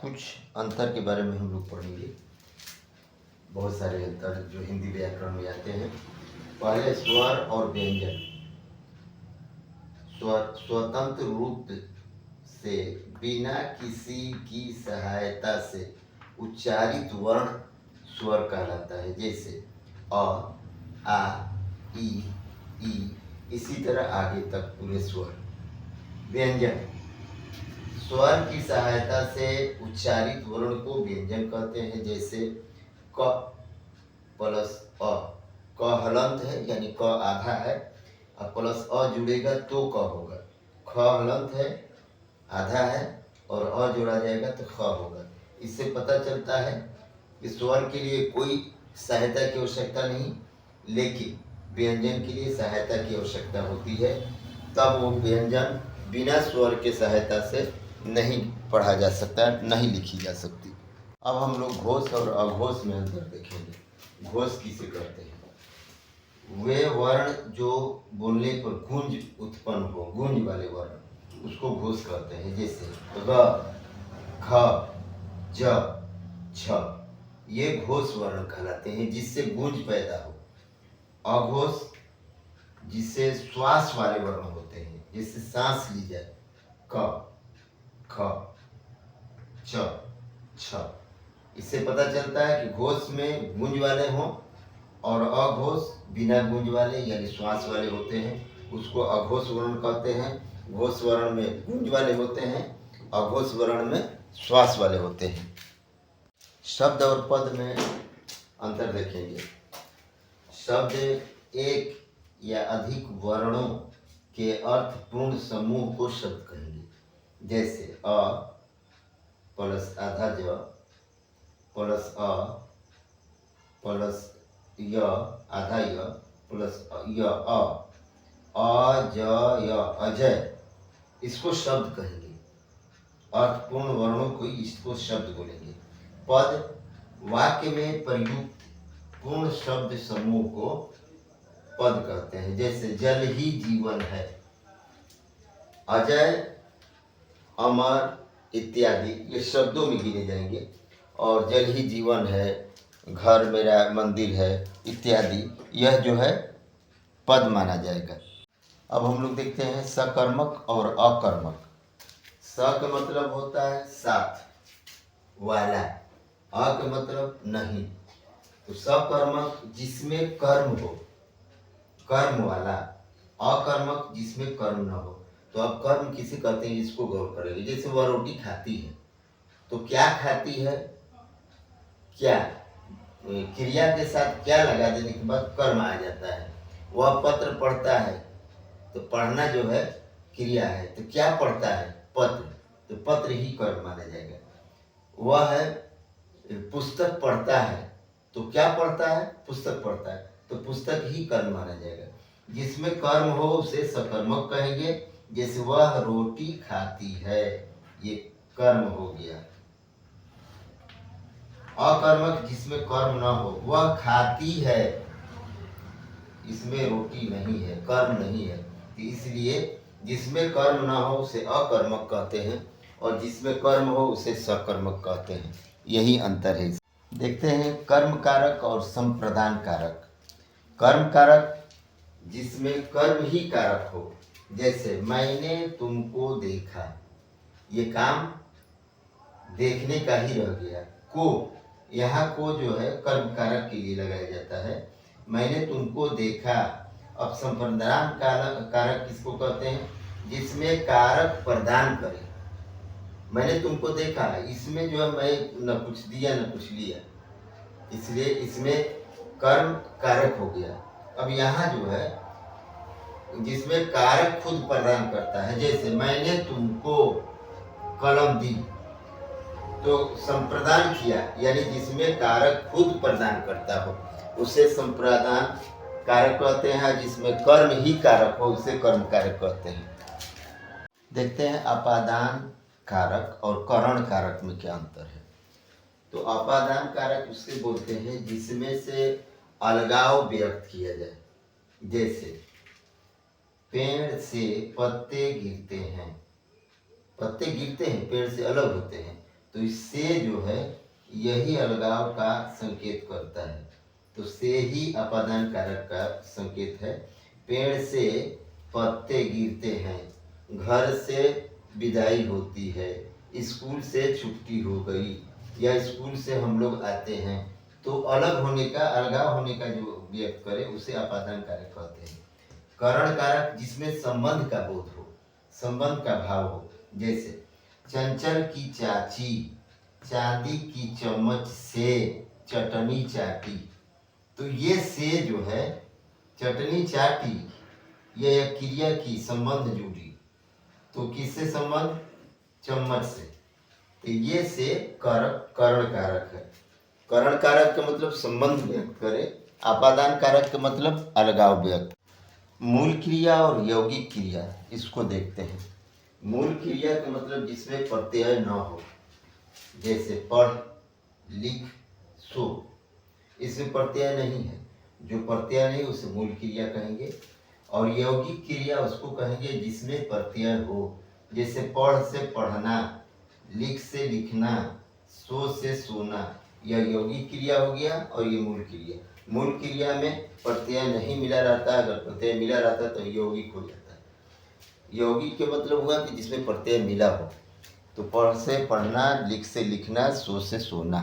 कुछ अंतर के बारे में हम लोग पढ़ेंगे। बहुत सारे अंतर जो हिंदी व्याकरण में आते हैं। पहले स्वर और व्यंजन। स्वर स्वतंत्र रूप से बिना किसी की सहायता से उच्चारित वर्ण स्वर कहलाता है। जैसे अ, आ, ई, इसी तरह आगे तक पूरे स्वर। व्यंजन स्वर की सहायता से उच्चारित वर्ण को व्यंजन कहते हैं। जैसे क प्लस अ, क हलंत है यानी क आधा है और प्लस अ जुड़ेगा तो क होगा। ख हलंत है, आधा है और अ जोड़ा जाएगा तो ख होगा। इससे पता चलता है कि स्वर के लिए कोई सहायता की आवश्यकता नहीं, लेकिन व्यंजन के लिए सहायता की आवश्यकता होती है। तब वो व्यंजन बिना स्वर के सहायता से नहीं पढ़ा जा सकता, नहीं लिखी जा सकती। अब हम लोग घोष और अघोष में अंतर देखेंगे। घोष किसे कहते हैं? वे वर्ण जो बोलने पर गूंज उत्पन्न हो, गूंज वाले वर्ण, उसको घोष कहते हैं। जैसे र, ख, ज, छ, ये घोष वर्ण कहलाते हैं जिससे गूंज पैदा हो। अघोष जिससे श्वास वाले वर्ण होते हैं, जिससे सांस ली जाए। क, ख, छ, छ। इससे पता चलता है कि घोष में गूंज वाले हों और अघोष बिना गूंज वाले यानी श्वास वाले होते हैं, उसको अघोष वर्ण कहते हैं। घोष वर्ण में गूंज वाले होते हैं, अघोष वर्ण में श्वास वाले होते हैं। शब्द और पद में अंतर देखेंगे। शब्द एक या अधिक वर्णों के अर्थपूर्ण समूह को शब्द कहेंगे। जैसे अ प्लस आधा ज प्लस अ प्लस य आधा य प्लस य अ ज य अजय, इसको शब्द कहेंगे। अर्थपूर्ण वर्णों को इसको शब्द बोलेंगे। पद वाक्य में प्रयुक्त पूर्ण शब्द समूह को पद कहते हैं। जैसे जल ही जीवन है, अजय, अमर इत्यादि ये शब्दों में गिने जाएंगे। और जल ही जीवन है, घर मेरा मंदिर है इत्यादि, यह जो है पद माना जाएगा। अब हम लोग देखते हैं सकर्मक और अकर्मक। स का मतलब होता है साथ वाला, अ का मतलब नहीं। तो सकर्मक जिसमें कर्म हो, कर्म वाला। अकर्मक जिसमें कर्म न हो। तो अब कर्म किसे कहते हैं, इसको गौर करेंगे। जैसे वह रोटी खाती है, तो क्या खाती है, क्या क्रिया के साथ क्या लगा देने के बाद कर्म आ जाता है। वह पत्र पढ़ता है, तो पढ़ना जो है क्रिया है, तो क्या पढ़ता है, पत्र, तो पत्र ही कर्म माना जाएगा। वह है पुस्तक पढ़ता है, तो क्या पढ़ता है, पुस्तक पढ़ता है, तो पुस्तक ही कर्म माना जाएगा। जिसमें कर्म हो उसे सकर्मक कहेंगे। जैसे वह रोटी खाती है, ये कर्म हो गया। अकर्मक जिसमें कर्म ना हो, वह खाती है, इसमें रोटी नहीं है, कर्म नहीं है, तो इसलिए जिसमें कर्म ना हो उसे अकर्मक कहते हैं और जिसमें कर्म हो उसे सकर्मक कहते हैं। यही अंतर है। देखते हैं कर्म कारक और संप्रदान कारक। कर्म कारक जिसमें कर्म ही कारक हो। जैसे मैंने तुमको देखा, ये काम देखने का ही रह गया। को, यहाँ को जो है कर्म कारक के लिए लगाया जाता है। मैंने तुमको देखा। अब संप्रदान कारक किसको कहते हैं, जिसमें कारक प्रदान करे। मैंने तुमको देखा, इसमें जो है मैं न कुछ दिया न कुछ लिया, इसलिए इसमें कर्म कारक हो गया। अब यहाँ जो है जिसमें कारक खुद प्रदान करता है। जैसे मैंने तुमको कलम दी, तो संप्रदान किया, यानी जिसमें कारक खुद प्रदान करता हो उसे संप्रदान कारक कहते हैं। जिसमें कर्म ही कारक हो उसे कर्म कारक कहते हैं। देखते हैं अपादान कारक और करण कारक में क्या अंतर है। तो अपादान कारक उससे बोलते हैं जिसमें से अलगाव व्यक्त किया जाए। जैसे पेड़ से पत्ते गिरते हैं, पत्ते गिरते हैं, पेड़ से अलग होते हैं, तो इससे जो है यही अलगाव का संकेत करता है। तो से ही अपादान कारक का संकेत है। पेड़ से पत्ते गिरते हैं, घर से विदाई होती है, स्कूल से छुट्टी हो गई, या स्कूल से हम लोग आते हैं। तो अलग होने का, अलगाव होने का जो व्यक्त करे उसे अपादान कारक कहते हैं। करण कारक जिसमें संबंध का बोध हो, संबंध का भाव हो, जैसे चंचल की चाची चांदी की चम्मच से चटनी चाटी। तो ये से जो है चटनी चाटी, यह क्रिया की संबंध जुड़ी, तो किससे संबंध? चम्मच से। तो ये से कारक करण कारक है। करण कारक का मतलब संबंध व्यक्त करे, अपादान कारक का मतलब अलगाव व्यक्त। मूल क्रिया और यौगिक क्रिया, इसको देखते हैं। मूल क्रिया का मतलब जिसमें प्रत्यय न हो, जैसे पढ़, लिख, सो, इसमें प्रत्यय नहीं है। जो प्रत्यय नहीं उसे मूल क्रिया कहेंगे। और यौगिक क्रिया उसको कहेंगे जिसमें प्रत्यय हो, जैसे पढ़ से पढ़ना, लिख से लिखना, सो से सोना। यह यौगिक क्रिया हो गया और ये मूल क्रिया। मूल क्रिया में प्रत्यय नहीं मिला रहता, अगर प्रत्यय मिला रहता तो यौगिक हो जाता है। यौगिक के मतलब हुआ कि जिसमें प्रत्यय मिला हो। तो पढ़ से पढ़ना, लिख से लिखना, सो से सोना।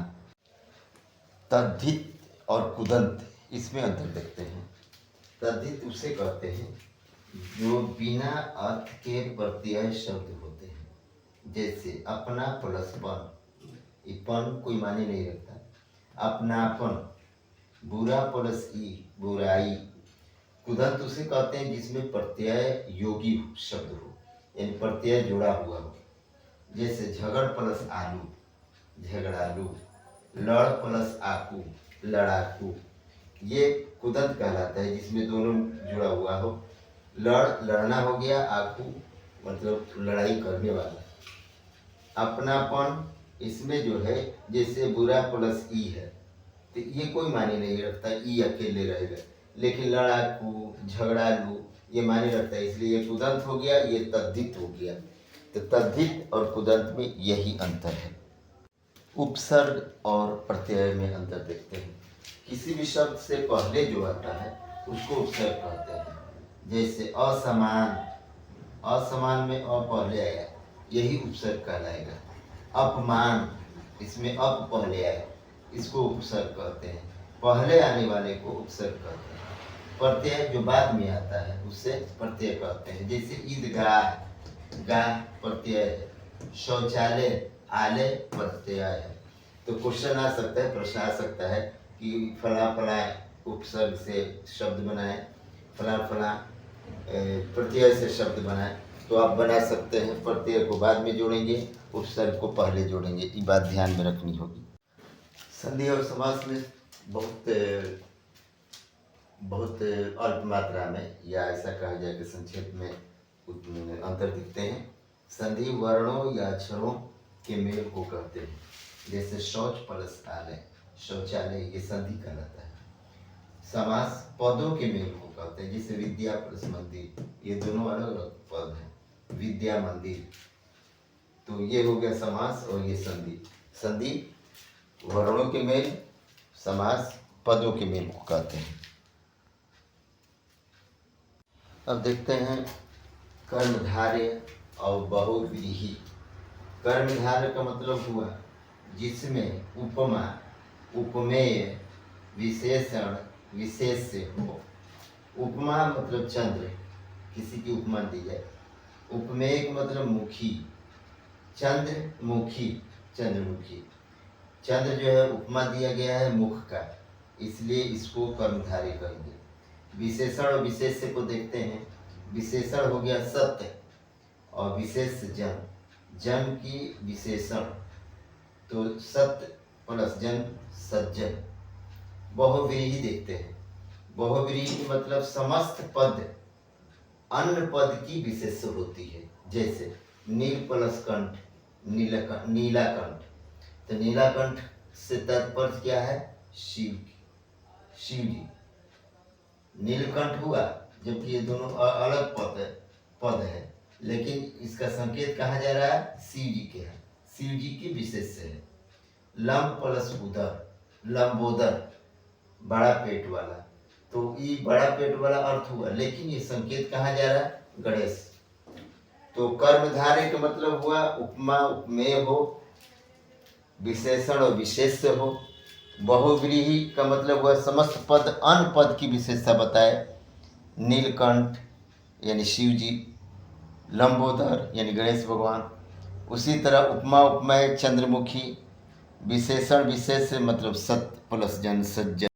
तद्धित और कुदंत, इसमें अंतर देखते हैं। तद्धित उसे कहते हैं जो बिना अर्थ के प्रत्यय शब्द होते हैं, जैसे अपना प्लस पन। ये पन कोई माने नहीं रखता। अपनापन, बुरा प्लस ई, बुराई। कुदंत उसे कहते हैं जिसमें प्रत्यय योगी शब्द हो, यानी प्रत्यय जुड़ा हुआ हो, जैसे झगड़ प्लस आलू, झगड़ालू। लड़ प्लस आकू, लड़ाकू। ये कुदंत कहलाता है जिसमें दोनों जुड़ा हुआ हो। लड़, लड़ना हो गया, आकू मतलब लड़ाई करने वाला। अपनापन, इसमें जो है जैसे बुरा प्लस ई है, तो ये कोई मायने नहीं रखता, ई अकेले रहेगा। लेकिन लड़ाकू, झगड़ालू ये मायने रखता है, इसलिए ये कुदंत हो गया, ये तद्धित हो गया। तो तद्धित और कुदंत में यही अंतर है। उपसर्ग और प्रत्यय में अंतर देखते हैं। किसी भी शब्द से पहले जो आता है उसको उपसर्ग कहते हैं। जैसे असमान, असमान में अ पहले आया, यही उपसर्ग कहलाएगा। अपमान, इसमें अप पहले आया, इसको उपसर्ग कहते हैं। पहले आने वाले को उपसर्ग कहते हैं। प्रत्यय जो बाद में आता है उससे प्रत्यय कहते हैं। जैसे ईदगाह, गाह प्रत्यय है। शौचालय, आलय प्रत्यय है। तो क्वेश्चन आ सकता है, प्रश्न आ सकता है कि फला फला उपसर्ग से शब्द बनाए, फला फला प्रत्यय से शब्द बनाए। तो आप बना सकते हैं, प्रत्यय को बाद में जोड़ेंगे, उपसर्ग को पहले जोड़ेंगे। ये बात ध्यान में रखनी होगी। संधि और समास में बहुत अल्प मात्रा में, या ऐसा कहा जाए कि संक्षेप में अंतर दिखते हैं। संधि वर्णों या अक्षरों के मेल को कहते हैं। जैसे शौच प्लस आलय, शौचालय, ये संधि कहलाता है। समास पदों के मेल को कहते हैं, जैसे विद्या प्लस मंदिर, ये दोनों अलग अलग पद हैं। विद्या मंदिर, तो ये हो गया समास और ये संधि। संधि वर्णों के मेल, समास पदों के मेल को कहते हैं। अब देखते हैं कर्मधारय और बहुव्रीहि। कर्मधारय का मतलब हुआ जिसमें उपमा, उपमेय, विशेषण, विशेष से हो। उपमा मतलब चंद्र, किसी की उपमा दी जाए। उपमेय का मतलब मुखी, चंद्रमुखी, चंद्रमुखी। चंद्र जो है उपमा दिया गया है मुख का, इसलिए इसको कर्मधारय कहेंगे। विशेषण और विशेष को देखते हैं। विशेषण हो गया सत्य और विशेष जन, जन की विशेषण, तो सत्य प्लस जन सज्जन। बहुव्रीहि देखते हैं। बहुव्रीहि मतलब समस्त पद अन्य पद की विशेष होती है। जैसे नील प्लस कंठ, नीलाकंठ। तो नीलाकंठ से तात्पर्य क्या है? शिव, शिव जी। नीलकंठ हुआ, जबकि ये दोनों अलग पद है, लेकिन इसका संकेत कहाँ जा रहा है? शिव जी के है, शिव जी के विशेष है। लंब प्लस उदर, लंबोदर, बड़ा पेट वाला। तो ये बड़ा पेट वाला अर्थ हुआ, लेकिन ये संकेत कहाँ जा रहा है? गणेश। तो कर्मधारय का मतलब हुआ उपमा उपमेय हो, विशेषण और विशेष से हो। बहुव्रीहि का मतलब हुआ समस्त पद अन पद की विशेषता बताए। नीलकंठ यानी शिव जी, लंबोदर यानी गणेश भगवान। उसी तरह उपमा उपमेय चंद्रमुखी, विशेषण विशेष से मतलब सत्य प्लस जन सज्जन।